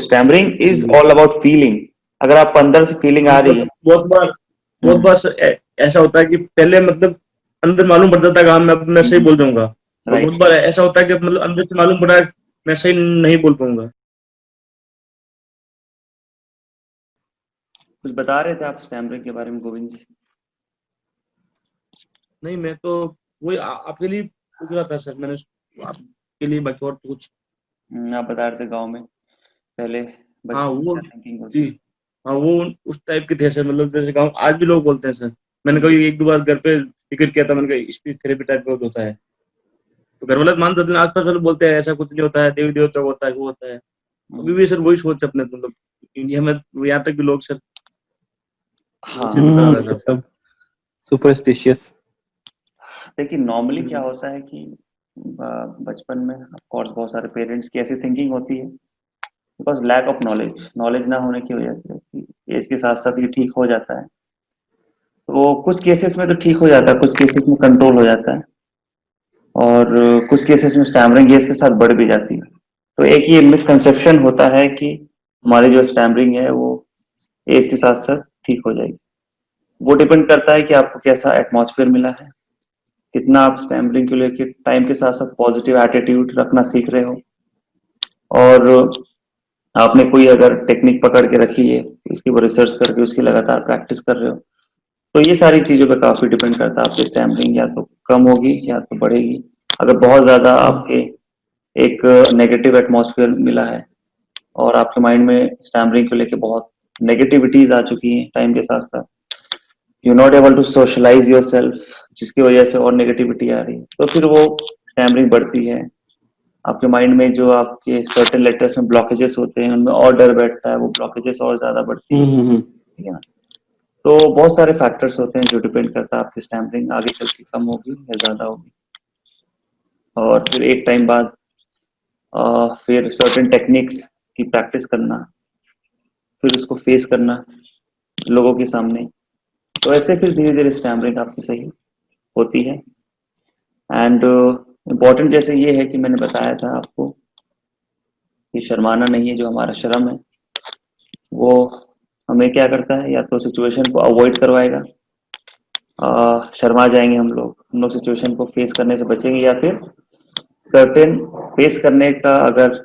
Stammering is all about feeling. अगर आप अंदर से फीलिंग आ रही है, बहुत बार ऐसा होता है कि पहले मतलब अंदर मालूम पड़ जाता है कि हाँ मैं सही बोल जाऊंगा, और बहुत राइट। बार ऐसा होता है कि मतलब अंदर से मालूम पड़ा है मैं सही नहीं बोल पाऊंगा। कुछ बता रहे थे आप स्टैमरिंग के बारे में गोविंद जी? नहीं, मैं तो वही आपके लिए पूछ रहा था सर, मैंने आपके लिए, बाकी और तो कुछ। आप बता रहे थे गांव में पहले हाँ बचपन में वो, क्या थिंकिंग होती जी, है। हाँ वो उस टाइप के थे सर, मतलब जैसे गाँव आज भी लोग बोलते हैं सर। मैंने हम्म, कभी एक दो बार घर पे जिक्र किया था, मैंने कहा स्पीच थेरेपी टाइप का होता है, तो घर वाले तो मानते थे, आसपास वाले बोलते हैं ऐसा कुछ नहीं होता है, देवी देवता को होता है, वो होता है। अभी हम्म, भी सर वही सोच है अपने, मतलब इंडिया में यहाँ तक भी लोग सर वो चीज बता हाँ। रहा ये था। सब सुपरस्टिशियस। देखिए नॉर्मली क्या होता है कि बचपन में ऑफ कोर्स बहुत सारे पेरेंट्स की ऐसी थिंकिंग होती है, because lack of knowledge, knowledge ना होने की वजह से कि एज के साथ साथ ये ठीक हो जाता है। तो कुछ केसेस में तो ठीक हो जाता है, कुछ केसेस में कंट्रोल हो जाता है, और कुछ केसेस में स्टैमरिंग एज के साथ बढ़ भी जाती है। तो एक ये मिसकंसेप्शन होता है कि हमारी जो स्टैमरिंग है वो एज के साथ साथ ठीक हो जाएगी। वो डिपेंड करता है कि आपको कैसा एटमॉस्फेयर मिला है, कितना आप स्टैमरिंग को लेकर टाइम के साथ साथ पॉजिटिव एटीट्यूड रखना सीख रहे हो, और आपने कोई अगर टेक्निक पकड़ के रखी है इसके ऊपर रिसर्च करके उसकी लगातार प्रैक्टिस कर रहे हो, तो ये सारी चीज़ों पे काफ़ी डिपेंड करता है। आपकी स्टैमरिंग या तो कम होगी या तो बढ़ेगी। अगर बहुत ज़्यादा आपके एक नेगेटिव एटमॉस्फेयर मिला है और आपके माइंड में स्टैमरिंग को लेके बहुत नेगेटिविटीज आ चुकी हैं टाइम के साथ साथ, you not able to socialise yourself, जिसकी वजह से और नेगेटिविटी आ रही है, तो फिर वो स्टैमरिंग बढ़ती है। आपके माइंड में जो आपके सर्टेन लेटर्स में ब्लॉकेजेस होते हैं उनमें और डर बैठता है, वो ब्लॉकेजेस और ज़्यादा बढ़ती है। ठीक है ना? तो बहुत सारे फैक्टर्स होते हैं जो डिपेंड करता है आपकी स्टैमरिंग आगे चल के कम होगी या ज़्यादा होगी। और फिर एक टाइम बाद फिर सर्टेन टेक्निक्स की प्रैक्टिस करना, फिर उसको फेस करना लोगों के सामने, तो ऐसे फिर धीरे धीरे स्टैमरिंग आपकी सही होती है। एंड इम्पॉर्टेंट जैसे ये है कि मैंने बताया था आपको कि शर्माना नहीं है, जो हमारा शर्म है वो हमें क्या करता है, या तो सिचुएशन को अवॉइड करवाएगा, शर्मा जाएंगे हम लोग सिचुएशन को फेस करने से बचेंगे, या फिर सर्टेन फेस करने का अगर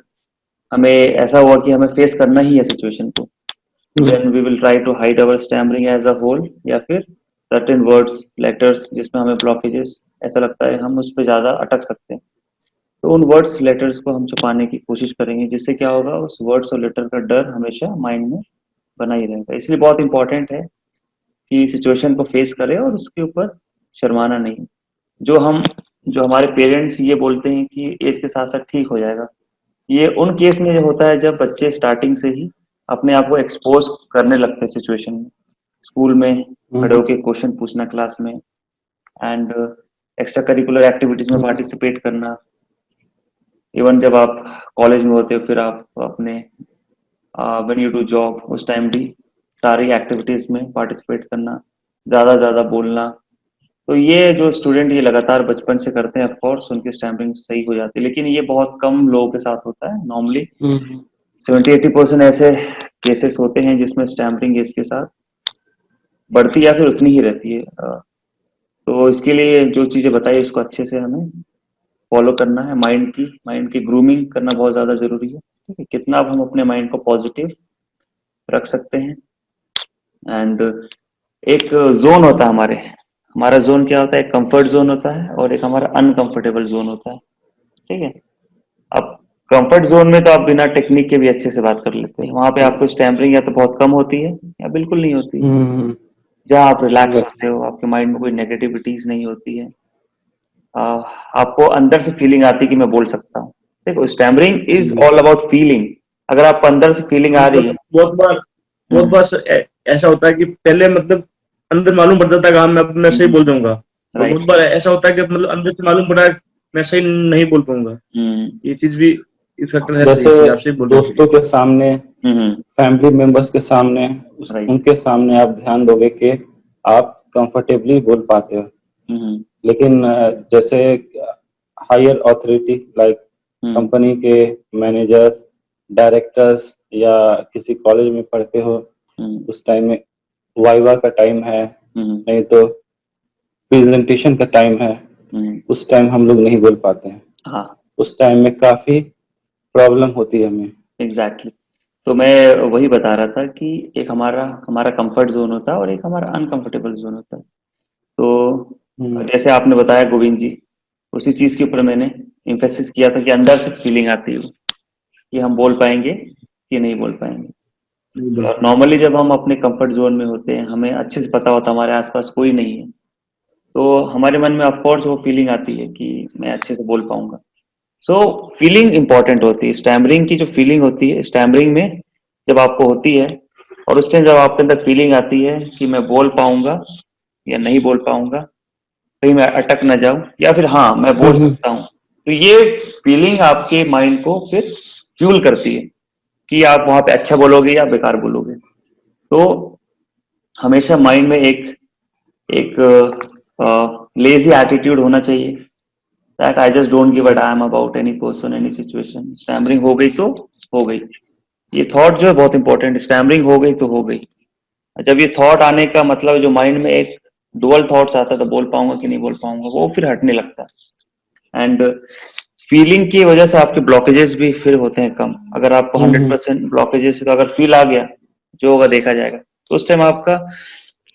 हमें ऐसा हुआ कि हमें फेस करना ही है सिचुएशन को, then we will try to hide our stammering as a whole, या फिर सर्टेन वर्ड्स लेटर्स जिसमें हमें ब्लॉकेजेस ऐसा लगता है हम उस पर ज़्यादा अटक सकते हैं, तो उन वर्ड्स लेटर्स को हम छुपाने की कोशिश करेंगे, जिससे क्या होगा, उस वर्ड्स और लेटर का डर हमेशा माइंड में बना ही रहेगा। इसलिए बहुत इंपॉर्टेंट है कि सिचुएशन को फेस करें और उसके ऊपर शर्माना नहीं। जो हम जो हमारे पेरेंट्स ये बोलते हैं कि एज के साथ साथ ठीक हो जाएगा, ये उन केस में होता है जब बच्चे स्टार्टिंग से ही अपने आप को एक्सपोज करने लगते हैं सिचुएशन में, स्कूल में खड़े होकर क्वेश्चन पूछना क्लास में, एंड एक्स्ट्रा करिकुलर एक्टिविटीज में पार्टिसिपेट करना। इवन जब आप कॉलेज में होते हो फिर आप अपने व्हेन यू डू जॉब उस टाइम भी सारी एक्टिविटीज में पार्टिसिपेट करना, ज़्यादा ज़्यादा बोलना। तो ये जो स्टूडेंट ये लगातार बचपन से करते हैं, ऑफ कोर्स उनकी स्टैम्पिंग सही हो जाती है, लेकिन ये बहुत कम लोगों के साथ होता है। नॉर्मली 70-80% ऐसे केसेस होते हैं जिसमें स्टैम्पिंग इसके साथ बढ़ती या फिर उतनी ही रहती है। तो इसके लिए जो चीज़ें बताई उसको अच्छे से हमें फॉलो करना है। माइंड की ग्रूमिंग करना बहुत ज़्यादा ज़रूरी है। ठीक है, कितना अब हम अपने माइंड को पॉजिटिव रख सकते हैं। एंड एक जोन होता है हमारा जोन क्या होता है, एक कंफर्ट जोन होता है और एक हमारा अनकंफर्टेबल जोन होता है। ठीक है, अब कंफर्ट जोन में तो आप बिना टेक्निक के भी अच्छे से बात कर लेते हैं, वहां पे आपको स्टैम्परिंग या तो बहुत कम होती है या बिल्कुल नहीं होती है। जहाँ आप रिलैक्स होते हो, आपके माइंड में कोई नेगेटिविटीज नहीं होती है, आपको अंदर से फीलिंग आती है कि मैं बोल सकता हूँ। देखो stammering is all about feeling. अगर आपको अंदर से फीलिंग आ रही है, बहुत बार सर ऐसा होता है कि पहले मतलब अंदर मालूम पड़ जाता है कि हाँ मैं सही बोल जाऊंगा, और बहुत राइट। बार ऐसा होता है कि मतलब अंदर से मालूम पड़ा है मैं सही नहीं बोल पाऊंगा। ये चीज भी फैक्टर है जैसे सही, आप सही बोल रहे हैं। दोस्तों के सामने, फैमिली मेंबर्स के सामने, राइट। उनके सामने आप ध्यान दोगे कि आप कंफर्टेबली बोल पाते हो। लेकिन जैसे हायर अथॉरिटी लाइक कंपनी के मैनेजर डायरेक्टर्स या किसी कॉलेज में पढ़ते हो, उस टाइम में वाइवा का टाइम है, नहीं तो प्रेजेंटेशन का टाइम है, उस टाइम हम लोग नहीं बोल पाते हैं। हाँ उस टाइम में काफी प्रॉब्लम होती है हमें। एग्जैक्टली तो मैं वही बता रहा था कि एक हमारा हमारा कंफर्ट जोन होता है और एक हमारा अनकंफर्टेबल जोन होता है। तो जैसे आपने बताया गोविंद जी, उसी चीज के ऊपर मैंने इम्फेसिस किया था कि अंदर से फीलिंग आती है कि हम बोल पाएंगे कि नहीं बोल पाएंगे। और नॉर्मली जब हम अपने कंफर्ट जोन में होते हैं, हमें अच्छे से पता होता है हमारे आसपास कोई नहीं है, तो हमारे मन में ऑफकोर्स वो फीलिंग आती है कि मैं अच्छे से बोल पाऊंगा। सो फीलिंग इंपॉर्टेंट होती है। स्टैमरिंग की जो फीलिंग होती है, स्टैमरिंग में जब आपको होती है और उस टाइम जब आपके अंदर फीलिंग आती है कि मैं बोल पाऊंगा या नहीं बोल पाऊंगा, कहीं मैं अटक ना जाऊं, या फिर हाँ मैं बोल सकता हूँ, तो ये फीलिंग आपके माइंड को फिर फ्यूल करती है कि आप वहां पे अच्छा बोलोगे या बेकार बोलोगे। तो हमेशा माइंड में एक एक लेजी एटीट्यूड होना चाहिए, that I just don't give a damn about any person any situation. Stammering हो गई तो हो गई, ये थॉट जो है बहुत इंपॉर्टेंट। स्टैमरिंग हो गई तो हो गई। जब ये थॉट आने का मतलब जो माइंड में एक डुअल थॉट्स आता था, बोल पाऊंगा कि नहीं बोल पाऊंगा, वो फिर हटने लगता है। एंड फीलिंग की वजह से आपके ब्लॉकेजेस भी फिर होते हैं कम। अगर आपको 100% ब्लॉकेजेस तो अगर फील आ गया, जो होगा देखा जाएगा, तो उस टाइम आपका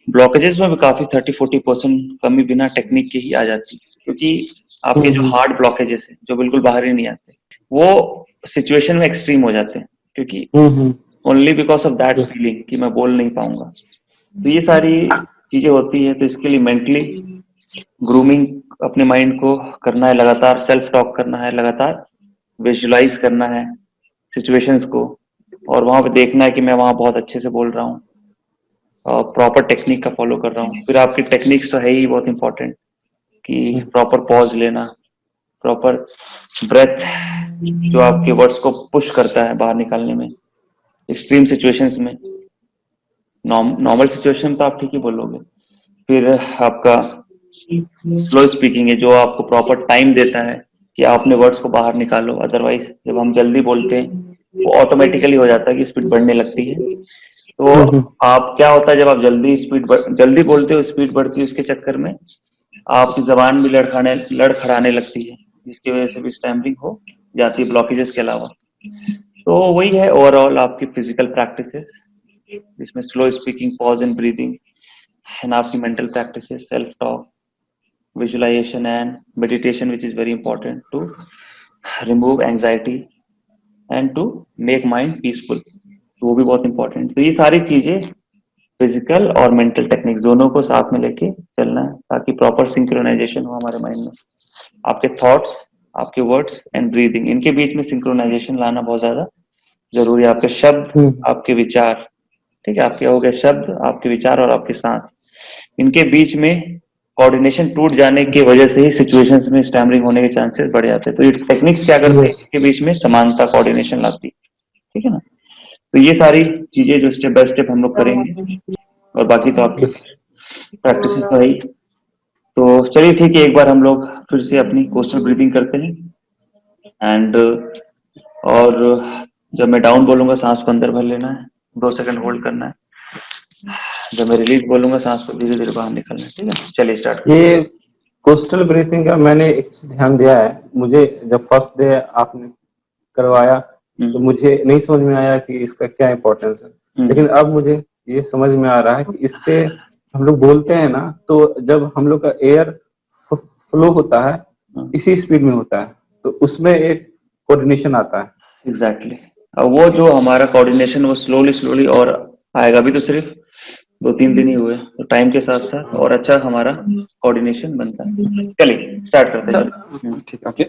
ब्लॉकेजेस में भी काफी 30-40% कमी बिना टेक्निक के ही आ जाती है। क्योंकि आपके जो हार्ड ब्लॉकेजेस है जो बिल्कुल बाहर ही नहीं आते, वो सिचुएशन में एक्सट्रीम हो जाते हैं, क्योंकि only because of that feeling कि मैं बोल नहीं पाऊंगा। तो ये सारी चीजें होती है। तो इसके लिए मेंटली ग्रूमिंग अपने माइंड को करना है, लगातार सेल्फ टॉक करना है, लगातार विजुलाइज करना है सिचुएशंस को, और वहां पे देखना है कि मैं वहां बहुत अच्छे से बोल रहा हूँ, प्रॉपर टेक्निक का फॉलो कर रहा हूँ। फिर आपकी टेक्निक्स तो है ही बहुत इंपॉर्टेंट, कि प्रॉपर पॉज लेना, प्रॉपर ब्रेथ जो आपके वर्ड्स को पुश करता है बाहर निकालने में एक्सट्रीम सिचुएशंस में। नॉर्मल सिचुएशन तो आप ठीक ही बोलोगे। फिर आपका स्लो स्पीकिंग है जो आपको प्रॉपर टाइम देता है कि आप अपने वर्ड्स को बाहर निकालो। अदरवाइज जब हम जल्दी बोलते हैं वो ऑटोमेटिकली हो जाता है कि स्पीड बढ़ने लगती है। तो आप क्या होता है, जब आप जल्दी बोलते हो, स्पीड बढ़ती है, उसके चक्कर में आपकी जबान भी लड़खड़ाने लगती है, जिसकी वजह से भी स्टैमरिंग हो जाती है ब्लॉकेजेस के अलावा। तो वही है ओवरऑल आपकी फिजिकल प्रैक्टिसेस, जिसमें slow speaking, pause and breathing, and आपकी mental practices, self talk, visualization and meditation, which is very important to remove anxiety and to make mind peaceful, तो वो भी बहुत इंपॉर्टेंट। तो ये सारी चीजें फिजिकल और मेंटल टेक्निक्स दोनों को साथ में लेके चलना है, ताकि प्रॉपर सिंक्रोनाइजेशन हो हमारे माइंड में। आपके थॉट्स, आपके वर्ड्स एंड ब्रीदिंग, इनके बीच में सिंक्रोनाइजेशन लाना बहुत ज्यादा जरूरी है। आपके शब्द, आपके विचार, ठीक है, आपके हो गए शब्द, आपके विचार और आपके सांस, इनके बीच में कोऑर्डिनेशन टूट जाने की वजह से ही सिचुएशंस में स्टैमरिंग होने के चांसेस बढ़ जाते हैं। तो ये टेक्निक्स क्या करते हैं, इसके बीच में समानता, कोऑर्डिनेशन लाती है, ठीक है ना। तो ये सारी चीजें जो स्टेप बाय स्टेप हम लोग करेंगे, और बाकी तो आपकी प्रैक्टिस तो है ही। तो चलिए ठीक है, एक बार हम लोग फिर से अपनी कोस्टल ब्रीदिंग करते हैं। एंड और जब मैं डाउन बोलूंगा सांस को अंदर भर लेना है, 2 सेकंड होल्ड करना है। जब मैं रिलीज बोलूंगा सांस को धीरे धीरे बाहर निकलना है, ठीक है। चलिए स्टार्ट। ये कोस्टल ब्रीथिंग का मैंने एक चीज ध्यान दिया है, मुझे जब फर्स्ट डे आपने करवाया तो मुझे नहीं समझ में आया कि इसका क्या इम्पोर्टेंस है, लेकिन अब मुझे ये समझ में आ रहा है कि इससे हम लोग बोलते हैं ना, तो जब हम लोग का एयर फ्लो होता है इसी स्पीड में होता है, तो उसमें एक कोऑर्डिनेशन आता है। एग्जैक्टली वो जो हमारा कोऑर्डिनेशन वो स्लोली और आएगा। अभी तो सिर्फ 2-3 दिन ही हुए, तो टाइम के साथ साथ और अच्छा हमारा कोऑर्डिनेशन बनता है। चलिए स्टार्ट करते हैं। ठीक है।